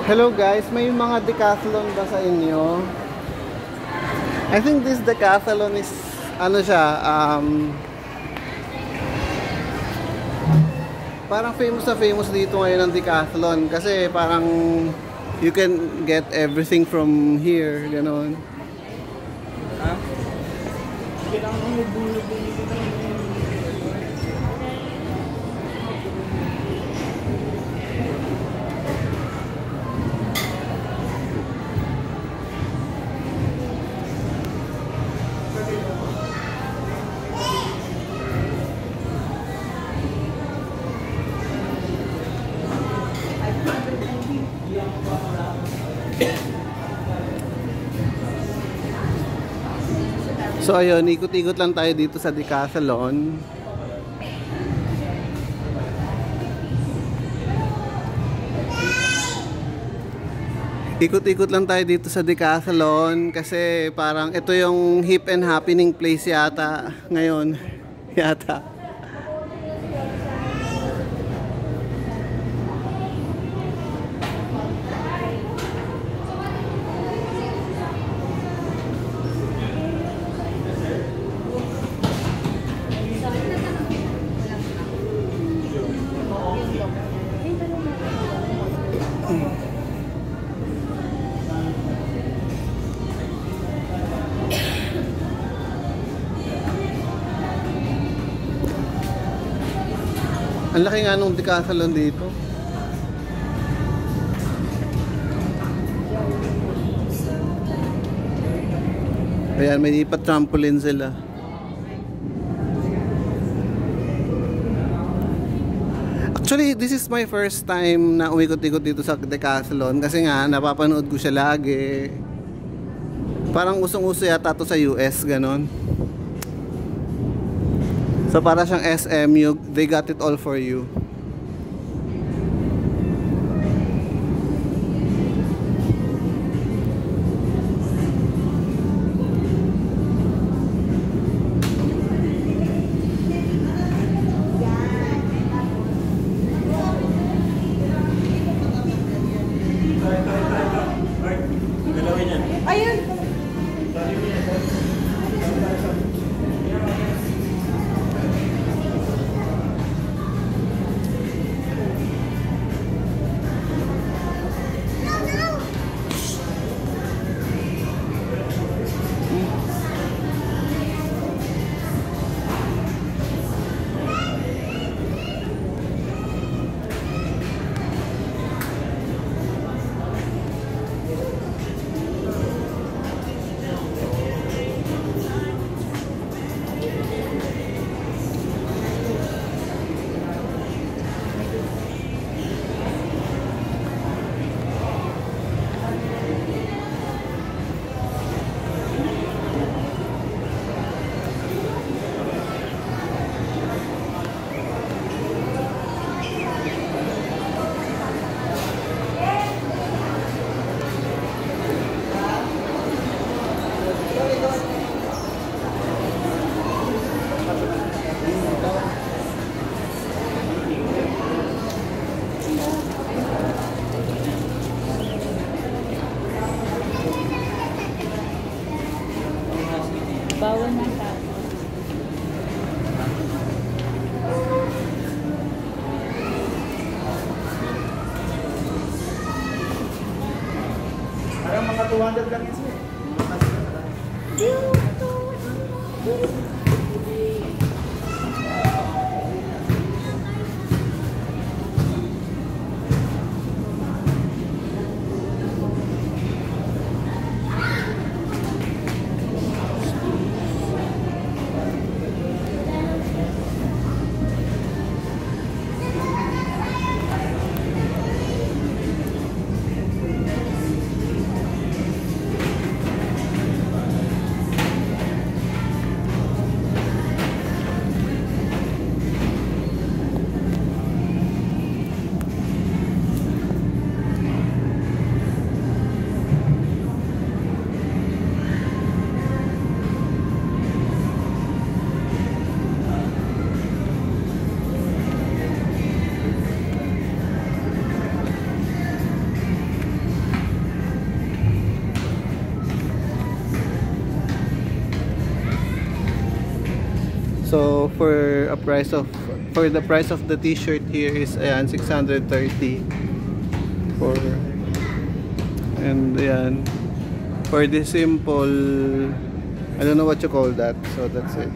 Hello guys, may mga decathlon ba sa inyo? I think this decathlon is ano siya, parang famous dito ngayon ang decathlon kasi parang you can get everything from here, ganon. Ha? So ayun, ikot-ikot lang tayo dito sa Decathlon. Ikot-ikot lang tayo dito sa Decathlon kasi parang ito yung hip and happening place yata ngayon. Yata. Ang laki nga nung Decathlon dito. Ayan, may pa-trampoline sila. Actually, this is my first time na umikot-ikot dito sa Decathlon kasi nga, napapanood ko siya lagi. Parang usong-uso yata to sa US, ganon. So para siyang SM, they got it all for you. Ayun. Bawal ng tao. Parang mga 200 lang yun siya. for the price of the t-shirt here is ayan 630 for, and ayan for the simple, I don't know what you call that, so that's it.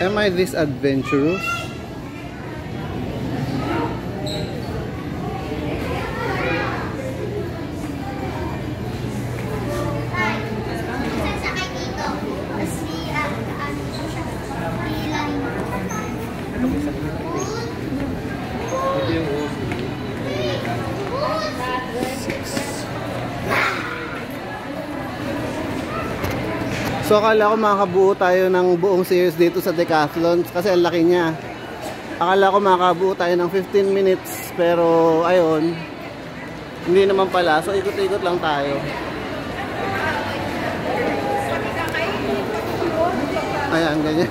Am I this adventurous? So akala ko makakabuo tayo ng buong series dito sa Decathlon kasi ang laki niya. Akala ko makakabuo tayo ng 15 minutes pero ayun, hindi naman pala. So ikot-ikot lang tayo. Ayan, ganyan.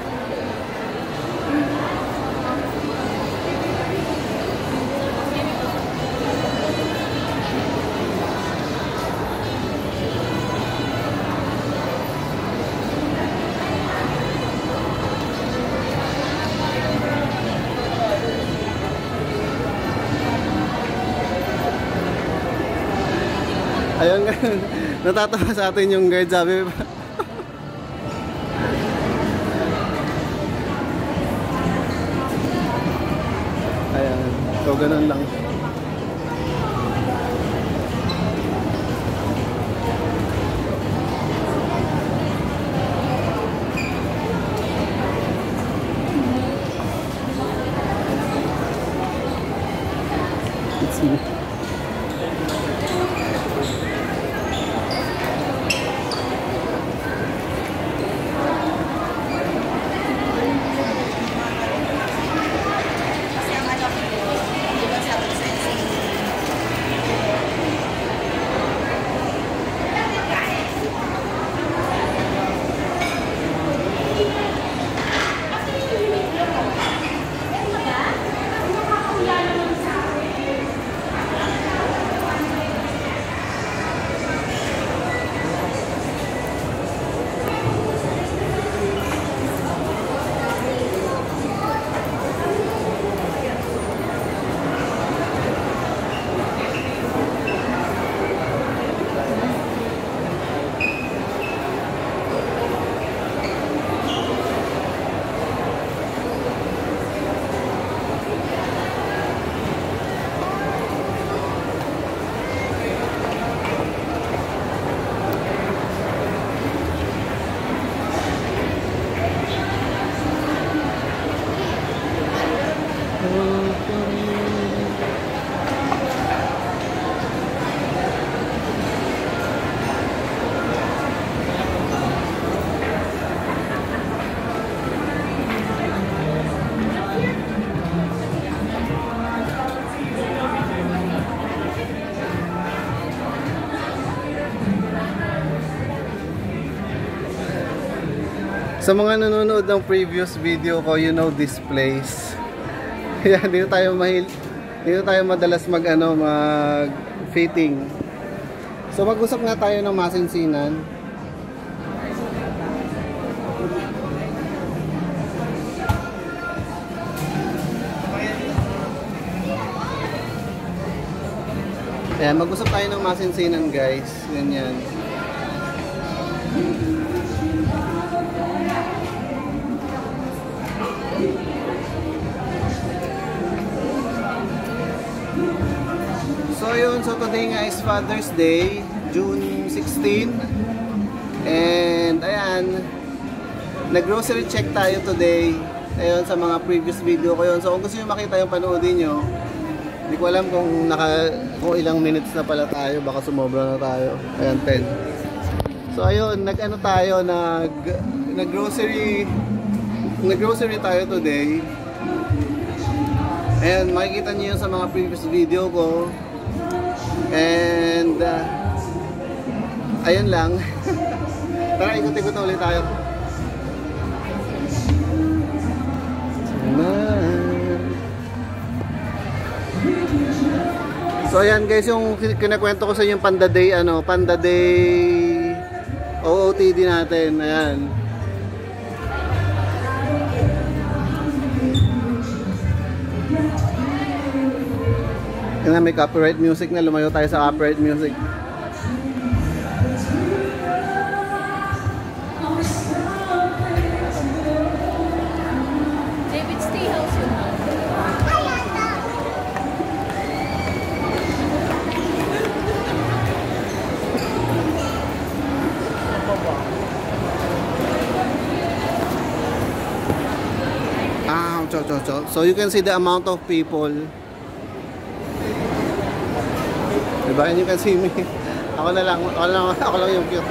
Ayun, natatawa sa atin yung guard, sabi pa. Ayan, so ganun lang. Let's see. Sa mga nanonood ng previous video ko, you know this place. Kaya dito tayo madalas mag fitting. So mag-usap nga tayo ng masinsinan. Ayan, mag-usap tayo ng masinsinan, guys. Ganyan. So yun, so today nga is Father's Day, June 16. And ayan, nag-grocery check tayo today. Ayun, sa mga previous video ko yun. So kung gusto nyo makita yung panoodin nyo, Hindi ko alam kung kung ilang minutes na pala tayo, baka sumobra na tayo. Ayan, 10. So ayun, nag-ano tayo, nag-grocery tayo today. Ayan, makikita niyo yun sa mga previous video ko. And ayun lang. Tara, ikot-ikot ulit tayo. So ayan guys, yung kinakwento ko sa inyo yung Panda Day, Panda Day OOTD natin. Ayan. May copyright music na, lumayo tayo sa copyright music. David Steelhouse yun. So you can see the amount of people. Diba? And you can see me. Ako lang yung cute.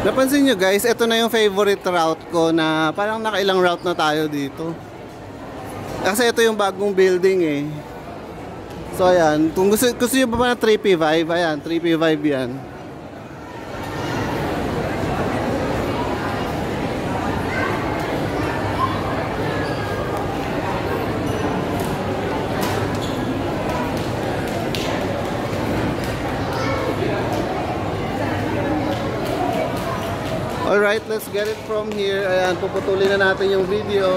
Napansin nyo guys, ito na yung favorite route ko na parang nakailang route na tayo dito. Kasi ito yung bagong building eh. So ayan, kung gusto nyo ba na 3P vibe, ayan, 3P vibe yan. Alright, let's get it from here. Ayan, puputulin na natin yung video.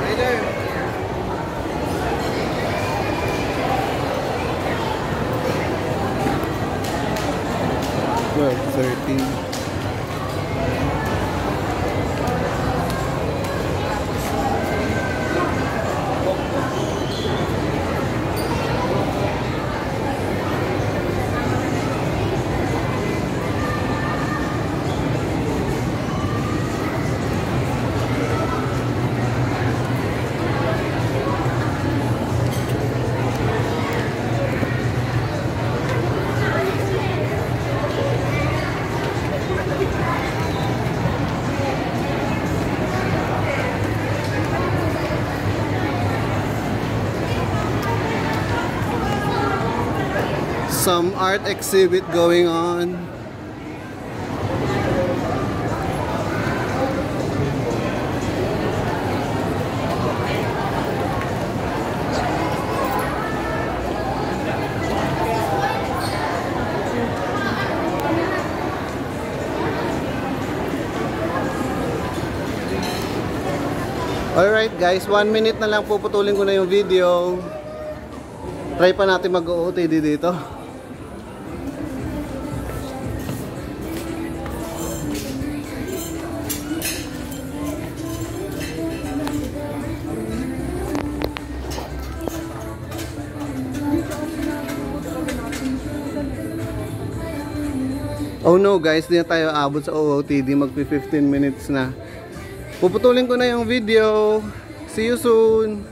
Hey there. 12:13. Some art exhibit going on. Alright guys, 1 minute na lang, puputulin ko na yung video. Try pa natin mag-OOTD dito. Oh no guys, di na tayo abot sa OOTD, magpi 15 minutes na. Puputulin ko na yung video. See you soon.